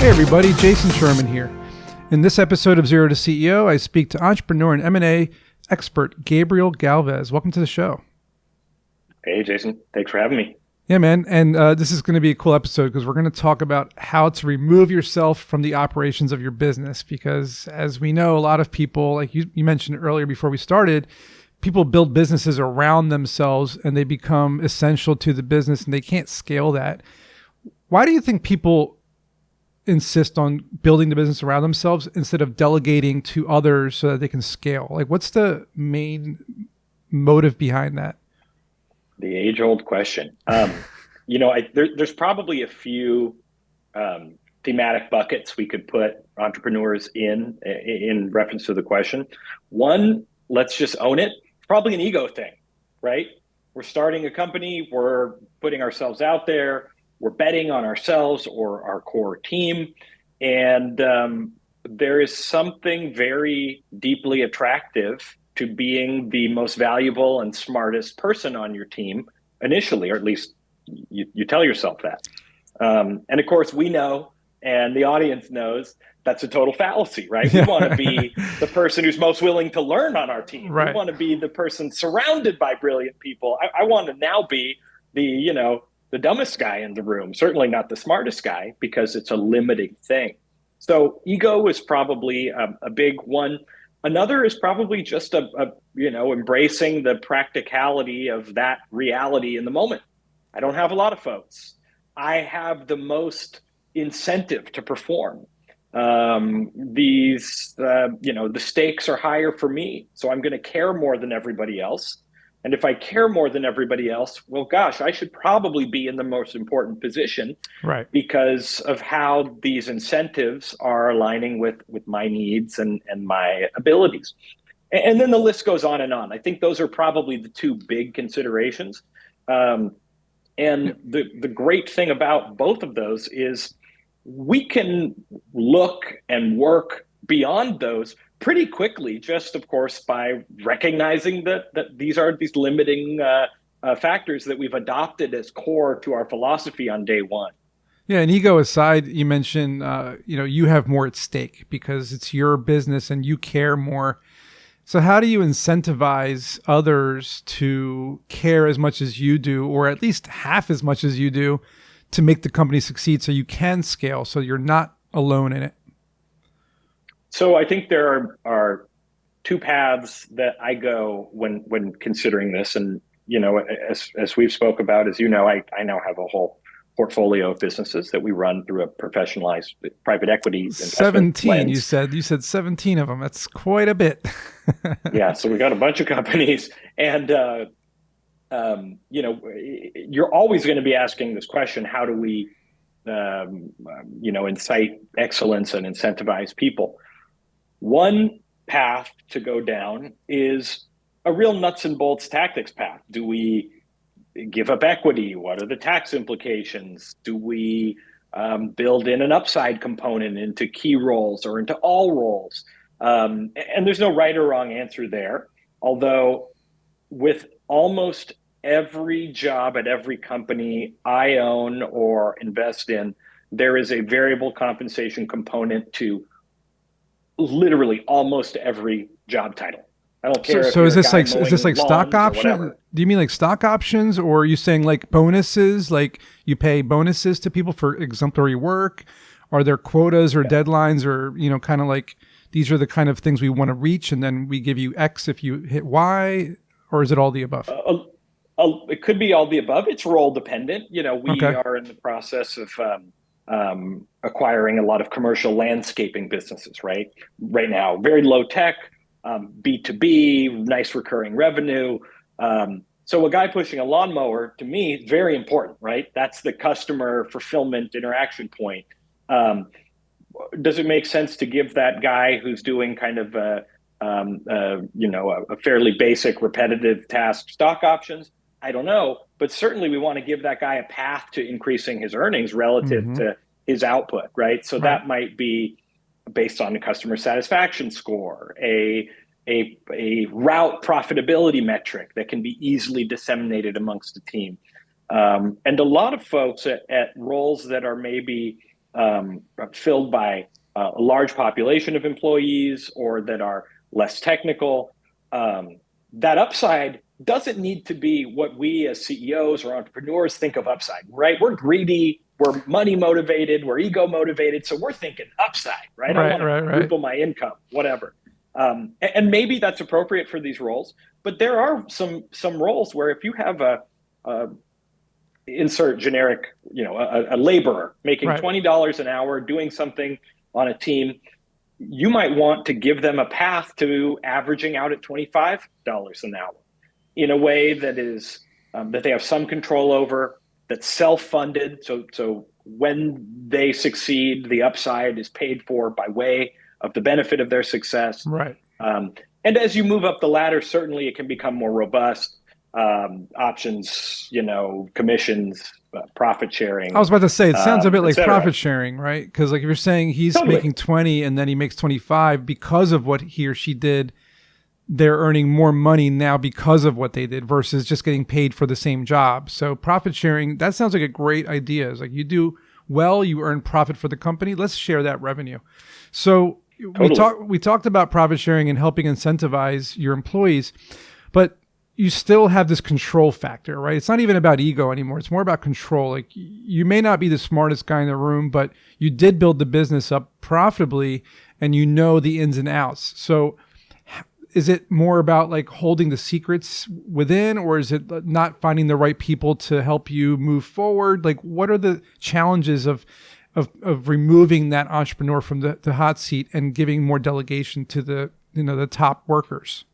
Hey everybody, Jason Sherman here. In this episode of Zero to CEO, I speak to entrepreneur and M&A expert Gabriel Galvez. Welcome to the show. Hey Jason, thanks for having me. Yeah, man. And this is going to be a cool episode because we're going to talk about how to remove yourself from the operations of your business. Because as we know, a lot of people, like you mentioned earlier before we started, people build businesses around themselves and they become essential to the business and they can't scale that. Why do you think people insist on building the business around themselves instead of delegating to others so that they can scale? Like, what's the main motive behind that? The age-old question. There's probably a few thematic buckets we could put entrepreneurs in reference to the question. One, let's just own it. It's probably an ego thing, right? We're starting a company, we're putting ourselves out there, we're betting on ourselves or our core team. And there is something very deeply attractive to being the most valuable and smartest person on your team initially, or at least you tell yourself that. And of course, we know, and the audience knows, that's a total fallacy, right? We want to be the person who's most willing to learn on our team. Right. We want to be the person surrounded by brilliant people. I want to now be the dumbest guy in the room, certainly not the smartest guy, because it's a limiting thing. So ego is probably a big one. Another is probably just embracing the practicality of that reality in the moment. I don't have a lot of folks. I have the most incentive to perform. The stakes are higher for me, so I'm going to care more than everybody else. And if I care more than everybody else, well, gosh, I should probably be in the most important position, right? Because of how these incentives are aligning with my needs and my abilities. And then the list goes on and on. I think those are probably the two big considerations. And the great thing about both of those is we can look and work beyond those pretty quickly, just of course by recognizing that these are these limiting factors that we've adopted as core to our philosophy on day one. Yeah, and ego aside, you mentioned you have more at stake because it's your business and you care more. So how do you incentivize others to care as much as you do, or at least half as much as you do, to make the company succeed so you can scale, so you're not alone in it? So I think there are two paths that I go when considering this. And, as we've spoke about, as you know, I now have a whole portfolio of businesses that we run through a professionalized private equity investment 17 lens. You said 17 of them. That's quite a bit. Yeah, so we got a bunch of companies, and you're always going to be asking this question: how do we incite excellence and incentivize people? One path to go down is a real nuts and bolts tactics path. Do we give up equity? What are the tax implications? Do we build in an upside component into key roles or into all roles? And there's no right or wrong answer there. Although with almost every job at every company I own or invest in, there is a variable compensation component to literally almost every job title. I don't care. So is this like stock options? Do you mean like stock options, or are you saying like bonuses? Like you pay bonuses to people for exemplary work? Are there quotas or deadlines, or kind of like these are the kind of things we want to reach, and then we give you X if you hit Y, or is it all the above? It could be all the above. It's role dependent. We are in the process of acquiring a lot of commercial landscaping businesses, right now, very low tech, B2B, nice recurring revenue. So a guy pushing a lawnmower, to me, is very important, right? That's the customer fulfillment interaction point. Does it make sense to give that guy who's doing kind of a fairly basic repetitive task stock options? I don't know, but certainly we want to give that guy a path to increasing his earnings relative to his output, right? So that might be based on a customer satisfaction score, a route profitability metric that can be easily disseminated amongst the team. And a lot of folks at roles that are maybe filled by a large population of employees or that are less technical. That upside doesn't need to be what we as CEOs or entrepreneurs think of upside, right? We're greedy, we're money motivated, we're ego motivated. So we're thinking upside, right? I want to quadruple my income, whatever. And maybe that's appropriate for these roles, but there are some roles where if you have a insert generic, a laborer making $20 an hour doing something on a team, you might want to give them a path to averaging out at $25 an hour in a way that is that they have some control over, that's self-funded. So when they succeed, the upside is paid for by way of the benefit of their success. Right. And as you move up the ladder, certainly it can become more robust. Options, commissions, profit sharing. I was about to say, it sounds a bit like profit sharing, right? Because like if you're saying he's making 20 and then he makes 25 because of what he or she did, they're earning more money now because of what they did versus just getting paid for the same job. So profit sharing, that sounds like a great idea. It's like you do well, you earn profit for the company. Let's share that revenue. So we talked about profit sharing and helping incentivize your employees, but you still have this control factor, right? It's not even about ego anymore. It's more about control. Like you may not be the smartest guy in the room, but you did build the business up profitably and you know the ins and outs. So is it more about like holding the secrets within, or is it not finding the right people to help you move forward? Like what are the challenges of removing that entrepreneur from the hot seat and giving more delegation to the top workers?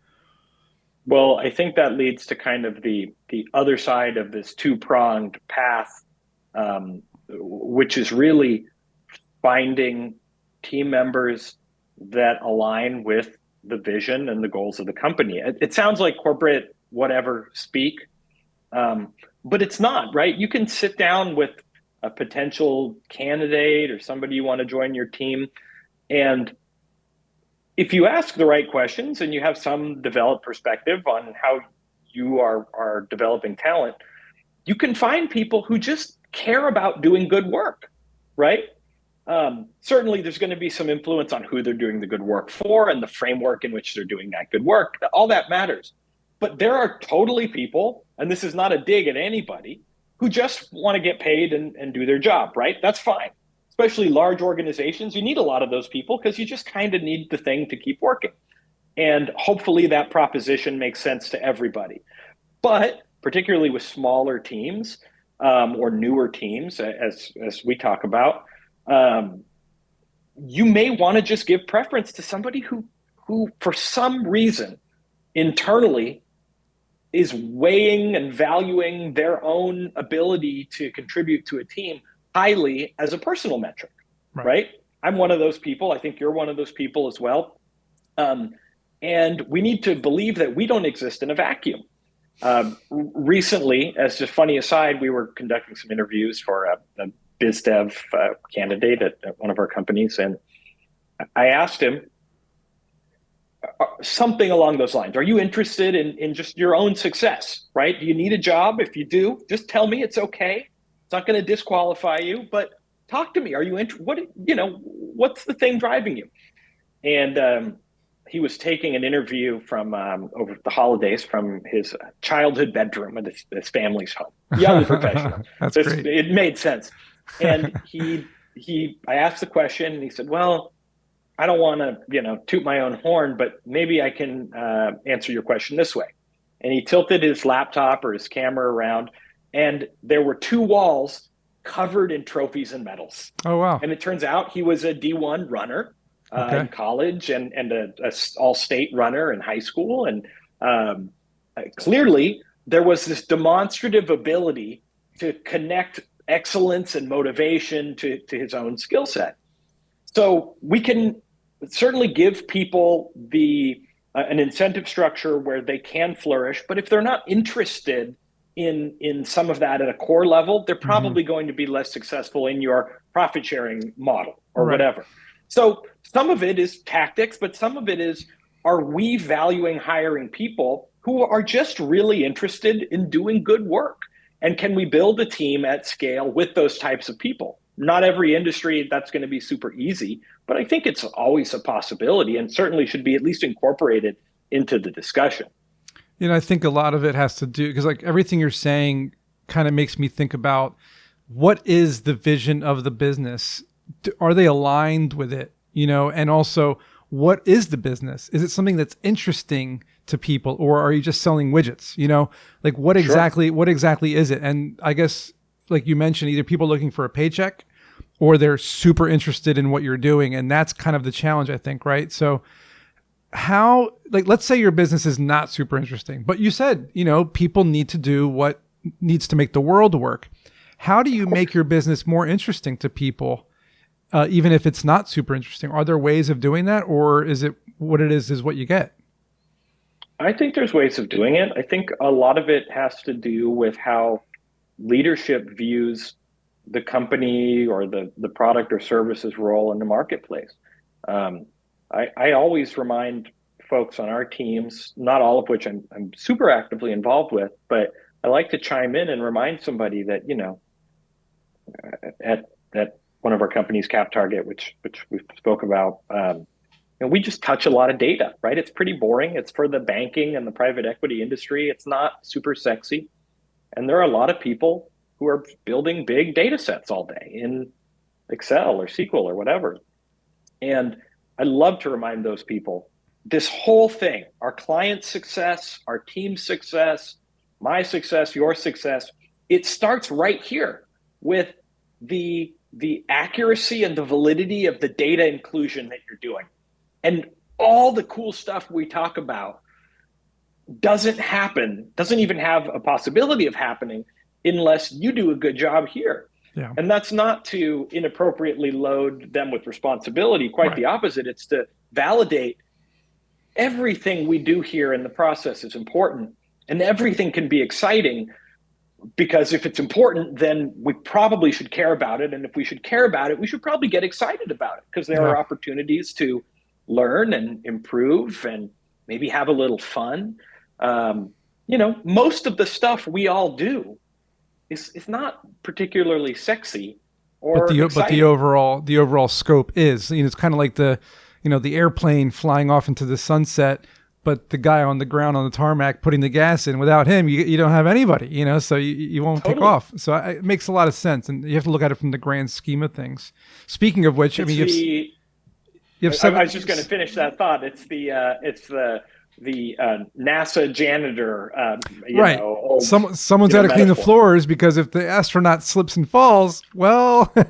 Well, I think that leads to kind of the other side of this two-pronged path, which is really finding team members that align with the vision and the goals of the company. It sounds like corporate whatever speak, but it's not, right? You can sit down with a potential candidate or somebody you want to join your team, and if you ask the right questions and you have some developed perspective on how you are developing talent, you can find people who just care about doing good work, right? Certainly there's going to be some influence on who they're doing the good work for and the framework in which they're doing that good work. All that matters. But there are totally people, and this is not a dig at anybody, who just want to get paid and do their job, right? That's fine. Especially large organizations, you need a lot of those people because you just kind of need the thing to keep working. And hopefully that proposition makes sense to everybody. But particularly with smaller teams or newer teams, as we talk about, you may want to just give preference to somebody who for some reason internally is weighing and valuing their own ability to contribute to a team highly as a personal metric, right? I'm one of those people. I think you're one of those people as well. And we need to believe that we don't exist in a vacuum. Recently, as a funny aside, we were conducting some interviews for a biz dev candidate at one of our companies. And I asked him something along those lines. Are you interested in just your own success, right? Do you need a job? If you do, just tell me. It's okay. It's not going to disqualify you, but talk to me. Are you what's the thing driving you? And he was taking an interview from over the holidays from his childhood bedroom at his family's home. Young professional. That's so great. It made sense. And I asked the question, and he said, "Well, I don't want to, toot my own horn, but maybe I can answer your question this way." And he tilted his laptop or his camera around, and there were two walls covered in trophies and medals. Oh, wow. And it turns out he was a D1 runner in college and a all-state runner in high school. And clearly there was this demonstrative ability to connect excellence and motivation to his own skill set. So we can certainly give people an incentive structure where they can flourish, but if they're not interested in some of that at a core level, they're probably going to be less successful in your profit sharing model or whatever. So some of it is tactics, but some of it is, are we valuing hiring people who are just really interested in doing good work? And can we build a team at scale with those types of people? not every industry that's going to be super easy, but I think it's always a possibility and certainly should be at least incorporated into the discussion. I think a lot of it has to do, because like everything you're saying kind of makes me think about what is the vision of the business? Are they aligned with it? And also, what is the business? Is it something that's interesting to people, or are you just selling widgets? Like what exactly is it? And I guess, like you mentioned, either people looking for a paycheck or they're super interested in what you're doing. And that's kind of the challenge, I think, right? So how, like, let's say your business is not super interesting, but you said, people need to do what needs to make the world work. How do you make your business more interesting to people, even if it's not super interesting? Are there ways of doing that, or is it what it is what you get? I think there's ways of doing it. I think a lot of it has to do with how leadership views the company or the product or services role in the marketplace. I always remind folks on our teams, not all of which I'm super actively involved with, but I like to chime in and remind somebody that, at one of our companies, CapTarget, which we spoke about, we just touch a lot of data, right? It's pretty boring. It's for the banking and the private equity industry. It's not super sexy. And there are a lot of people who are building big data sets all day in Excel or SQL or whatever. And I love to remind those people, this whole thing, our client's success, our team's success, my success, your success, it starts right here with the accuracy and the validity of the data inclusion that you're doing. And all the cool stuff we talk about doesn't even have a possibility of happening unless you do a good job here. Yeah. And that's not to inappropriately load them with responsibility. Quite the opposite. It's to validate everything we do here in the process is important, and everything can be exciting, because if it's important, then we probably should care about it. And if we should care about it, we should probably get excited about it, because there are opportunities to learn and improve and maybe have a little fun. Most of the stuff we all do is not particularly sexy or but exciting. the overall scope is, it's kind of like the airplane flying off into the sunset, but the guy on the ground on the tarmac putting the gas in, without him, you don't have anybody, so you won't take off. So it makes a lot of sense, and you have to look at it from the grand scheme of things. Speaking of which, I was just going to finish that thought. It's the NASA janitor, right? Someone's got to clean the floors, because if the astronaut slips and falls, well, you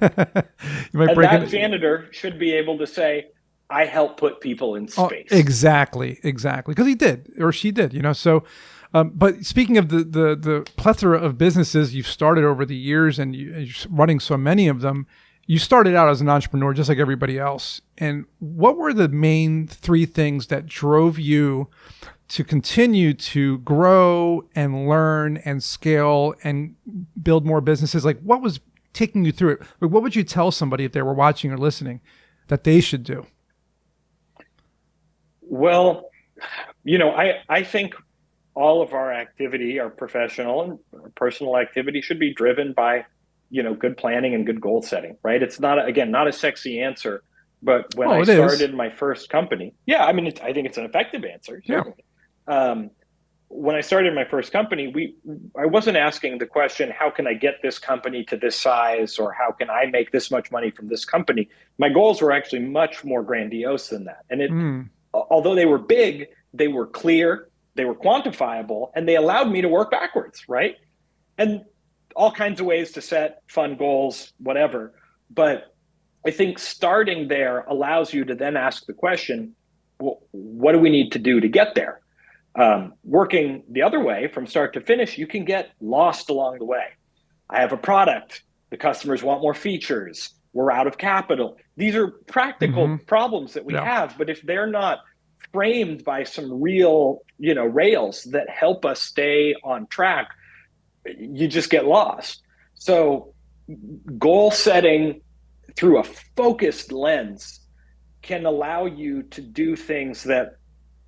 might break it. That janitor should be able to say, I help put people in space. Exactly. Because he did, or she did, So, but speaking of the plethora of businesses you've started over the years, and you're running so many of them, you started out as an entrepreneur just like everybody else. And what were the main three things that drove you to continue to grow and learn and scale and build more businesses? Like, what was taking you through it? Like, what would you tell somebody, if they were watching or listening, that they should do? Well, I think all of our activity, our professional and personal activity, should be driven by, good planning and good goal setting, right? It's not a sexy answer, but when I started my first company, I think it's an effective answer. Certainly. Yeah. When I started my first company, I wasn't asking the question, how can I get this company to this size, or how can I make this much money from this company? My goals were actually much more grandiose than that. And although they were big, they were clear, they were quantifiable, and they allowed me to work backwards, right? And all kinds of ways to set fun goals, whatever. But I think starting there allows you to then ask the question, well, what do we need to do to get there? Working the other way, from start to finish, you can get lost along the way. I have a product, the customers want more features, we're out of capital. These are practical problems that we have, but if they're not framed by some real, rails that help us stay on track, you just get lost. So goal setting through a focused lens can allow you to do things that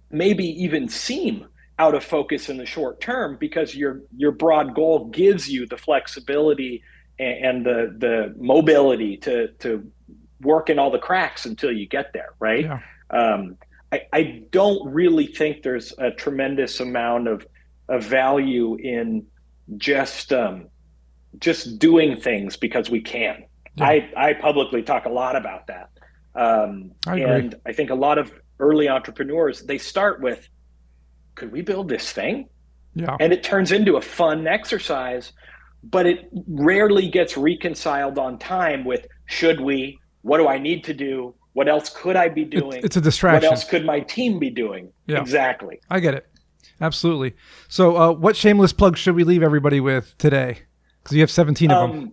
maybe even seem out of focus in the short term, because your broad goal gives you the flexibility and the mobility to work in all the cracks until you get there, right? Yeah. I don't really think there's a tremendous amount of value in just doing things because we can. Yeah. I publicly talk a lot about that. I agree. And I think a lot of early entrepreneurs, they start with, could we build this thing? Yeah. And it turns into a fun exercise, but it rarely gets reconciled on time with, should we? What do I need to do? What else could I be doing? It's a distraction. What else could my team be doing? Yeah. Exactly. I get it. Absolutely. So what shameless plug should we leave everybody with today? Because you have 17 of them.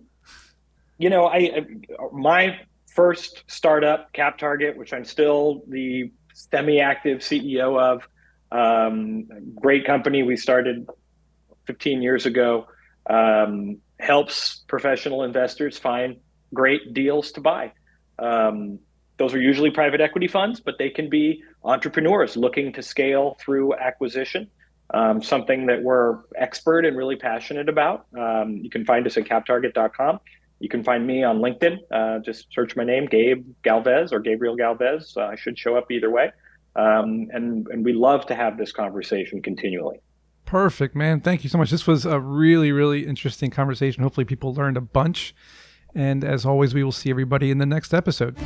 You know, my first startup, CapTarget, which I'm still the semi-active CEO of, great company we started 15 years ago, helps professional investors find great deals to buy. Those are usually private equity funds, but they can be entrepreneurs looking to scale through acquisition, something that we're expert and really passionate about. You can find us at captarget.com. You can find me on LinkedIn. Just search my name, Gabe Galvez or Gabriel Galvez. I should show up either way. And we love to have this conversation continually. Perfect, man. Thank you so much. This was a really, really interesting conversation. Hopefully people learned a bunch. And as always, we will see everybody in the next episode.